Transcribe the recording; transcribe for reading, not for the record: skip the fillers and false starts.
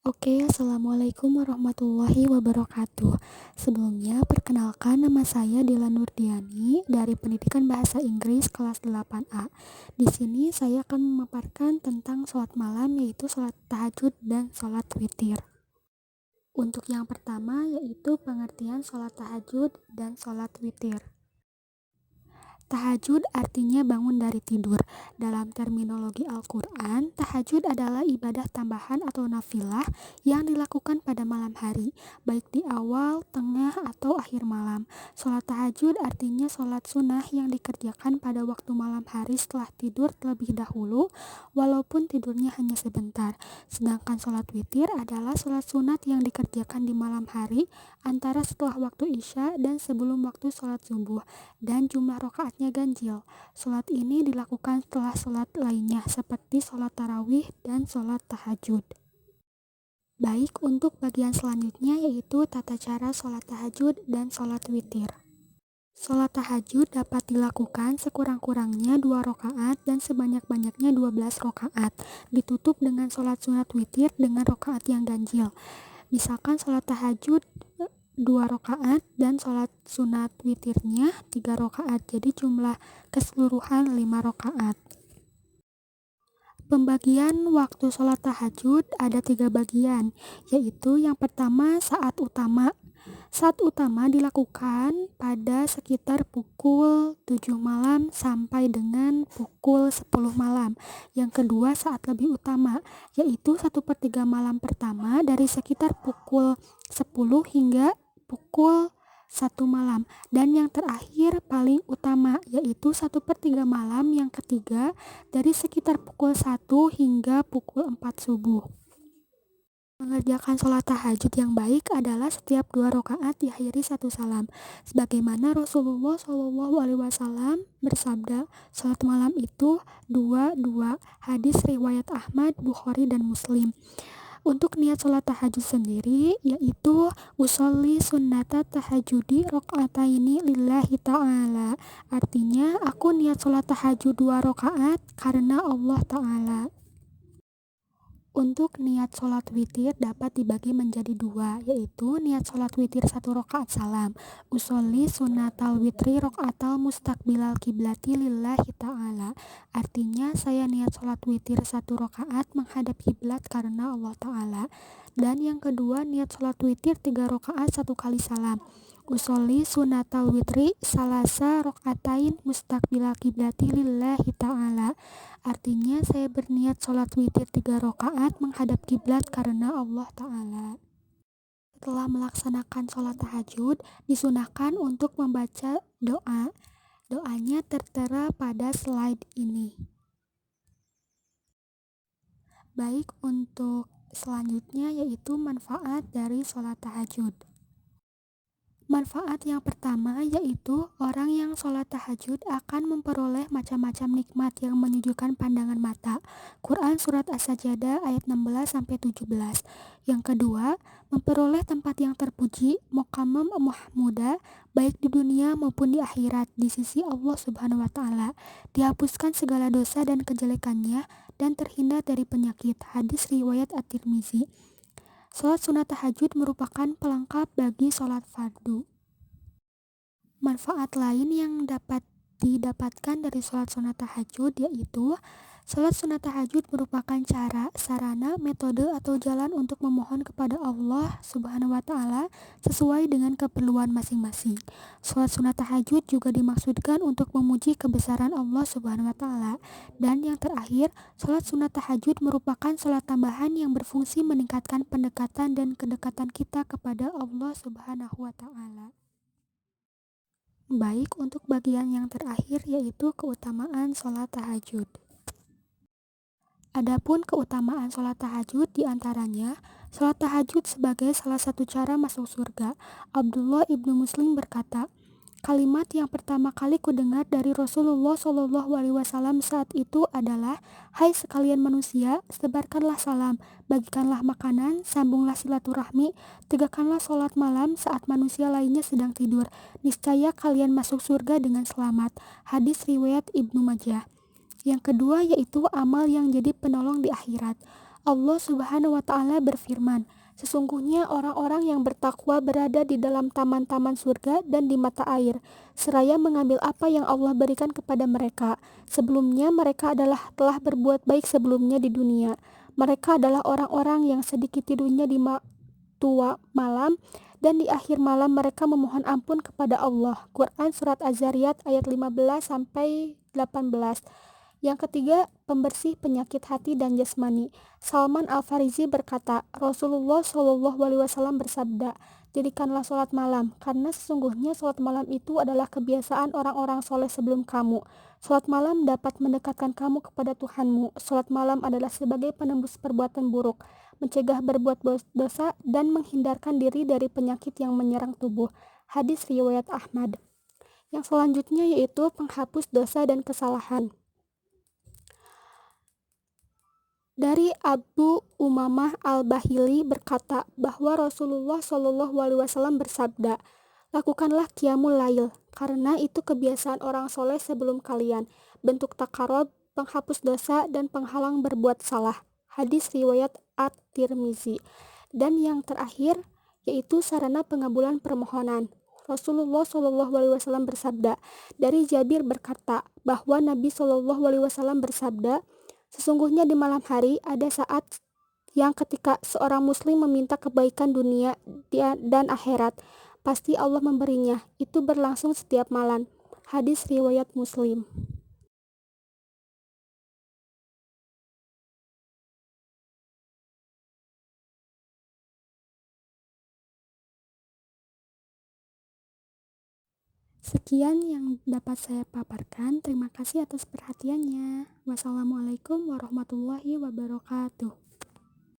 Oke, Assalamualaikum warahmatullahi wabarakatuh. Sebelumnya, perkenalkan nama saya Dila Nurdiani dari Pendidikan Bahasa Inggris kelas 8A. Di sini saya akan memaparkan tentang sholat malam, yaitu sholat tahajud dan sholat witir. Untuk yang pertama, yaitu pengertian sholat tahajud dan sholat witir. Tahajud artinya bangun dari tidur. Dalam terminologi Al-Quran, tahajud adalah ibadah tambahan atau nafilah yang dilakukan pada malam hari, baik di awal, tengah, atau akhir malam. Sholat tahajud artinya sholat sunnah yang dikerjakan pada waktu malam hari setelah tidur terlebih dahulu, walaupun tidurnya hanya sebentar. Sedangkan sholat witir adalah sholat sunat yang dikerjakan di malam hari, antara setelah waktu Isya dan sebelum waktu sholat subuh, dan jumlah rakaatnya ganjil. Sholat ini dilakukan setelah sholat lainnya seperti sholat tarawih dan sholat tahajud. Baik, untuk bagian selanjutnya yaitu tata cara sholat tahajud dan sholat witir. Sholat tahajud dapat dilakukan sekurang-kurangnya 2 rakaat dan sebanyak-banyaknya 12 rakaat. Ditutup dengan sholat sunat witir dengan rakaat yang ganjil. Misalkan sholat tahajud 2 rakaat dan sholat sunat witirnya 3 rakaat, jadi jumlah keseluruhan 5 rakaat. Pembagian waktu sholat tahajud ada 3 bagian, yaitu yang pertama saat utama. Saat utama dilakukan pada sekitar pukul 7 malam sampai dengan pukul 10 malam. Yang kedua saat lebih utama, yaitu 1/3 malam pertama dari sekitar pukul 10 hingga pukul 1 malam. Dan yang terakhir paling utama, yaitu 1/3 malam yang ketiga dari sekitar pukul 1 hingga pukul 4 subuh. Mengerjakan sholat tahajud yang baik adalah setiap 2 rakaat diakhiri 1 salam. Sebagaimana Rasulullah SAW bersabda, sholat malam itu 2-2. Hadis riwayat Ahmad, Bukhari, dan Muslim. Untuk niat sholat tahajud sendiri, yaitu usolli sunnata tahajudi rakaataini lillahi ta'ala. Artinya, aku niat sholat tahajud 2 rakaat karena Allah Ta'ala. Untuk niat sholat witir dapat dibagi menjadi 2, yaitu niat sholat witir 1 rakaat salam. Usolli sunnatal witri rakaatal mustaqbilal kiblati lillahi ta'ala. Artinya saya niat sholat witir 1 rakaat menghadap kiblat karena Allah Ta'ala. Dan yang kedua niat sholat witir 3 rakaat 1 kali salam. Usolli sunnatal witri salasa rakaatain mustaqbilal kiblati lillahi ta'ala. Artinya saya berniat sholat witir 3 rakaat menghadap kiblat karena Allah Ta'ala. Setelah melaksanakan sholat tahajud, disunahkan untuk membaca doa. Doanya tertera pada slide ini. Baik, untuk selanjutnya yaitu manfaat dari sholat tahajud. Manfaat yang pertama yaitu orang yang sholat tahajud akan memperoleh macam-macam nikmat yang menyejukkan pandangan mata. Quran Surat As-Sajdah ayat 16-17. Yang kedua, memperoleh tempat yang terpuji, muqammam mahmuda, baik di dunia maupun di akhirat di sisi Allah Subhanahu wa Ta'ala. Dihapuskan segala dosa dan kejelekannya dan terhindar dari penyakit. Hadis riwayat At-Tirmizi. Sholat sunat tahajud merupakan pelengkap bagi sholat fardu. Manfaat lain yang dapat didapatkan dari sholat sunat tahajud yaitu sholat sunat tahajud merupakan cara, sarana, metode, atau jalan untuk memohon kepada Allah Subhanahu wa Ta'ala sesuai dengan keperluan masing-masing. Sholat sunat tahajud juga dimaksudkan untuk memuji kebesaran Allah Subhanahu wa Ta'ala. Dan yang terakhir, sholat sunat tahajud merupakan sholat tambahan yang berfungsi meningkatkan pendekatan dan kedekatan kita kepada Allah Subhanahu wa Ta'ala. Baik, untuk bagian yang terakhir yaitu keutamaan sholat tahajud. Adapun keutamaan sholat tahajud diantaranya, sholat tahajud sebagai salah satu cara masuk surga. Abdullah ibnu Muslim berkata, kalimat yang pertama kali kudengar dari Rasulullah SAW saat itu adalah, hai sekalian manusia, sebarkanlah salam, bagikanlah makanan, sambunglah silaturahmi, tegakkanlah sholat malam saat manusia lainnya sedang tidur. Niscaya kalian masuk surga dengan selamat. Hadis riwayat Ibnu Majah. Yang kedua yaitu amal yang jadi penolong di akhirat. Allah Subhanahu wa Ta'ala berfirman, "Sesungguhnya orang-orang yang bertakwa berada di dalam taman-taman surga dan di mata air, seraya mengambil apa yang Allah berikan kepada mereka. Sebelumnya mereka telah berbuat baik sebelumnya di dunia. Mereka adalah orang-orang yang sedikit tidurnya di tua malam, dan di akhir malam mereka memohon ampun kepada Allah." Quran Surat Az-Zariyat ayat 15 sampai 18. Yang ketiga, pembersih penyakit hati dan jasmani. Salman Al-Farisi berkata, Rasulullah Shallallahu Alaihi Wasallam bersabda, "Dirikanlah sholat malam, karena sesungguhnya sholat malam itu adalah kebiasaan orang-orang soleh sebelum kamu. Sholat malam dapat mendekatkan kamu kepada Tuhanmu. Sholat malam adalah sebagai penembus perbuatan buruk, mencegah berbuat dosa, dan menghindarkan diri dari penyakit yang menyerang tubuh." Hadis riwayat Ahmad. Yang selanjutnya yaitu penghapus dosa dan kesalahan. Dari Abu Umamah Al-Bahili berkata bahwa Rasulullah Shallallahu Alaihi Wasallam bersabda, "Lakukanlah qiyamul lail, karena itu kebiasaan orang soleh sebelum kalian, bentuk taqarrub, penghapus dosa, dan penghalang berbuat salah." Hadis riwayat At-Tirmizi. Dan yang terakhir yaitu sarana pengabulan permohonan. Rasulullah Shallallahu Alaihi Wasallam bersabda, dari Jabir berkata bahwa Nabi Shallallahu Alaihi Wasallam bersabda, "Sesungguhnya di malam hari ada saat yang ketika seorang muslim meminta kebaikan dunia dan akhirat, pasti Allah memberinya. Itu berlangsung setiap malam." Hadis riwayat Muslim. Sekian yang dapat saya paparkan. Terima kasih atas perhatiannya. Wassalamualaikum warahmatullahi wabarakatuh.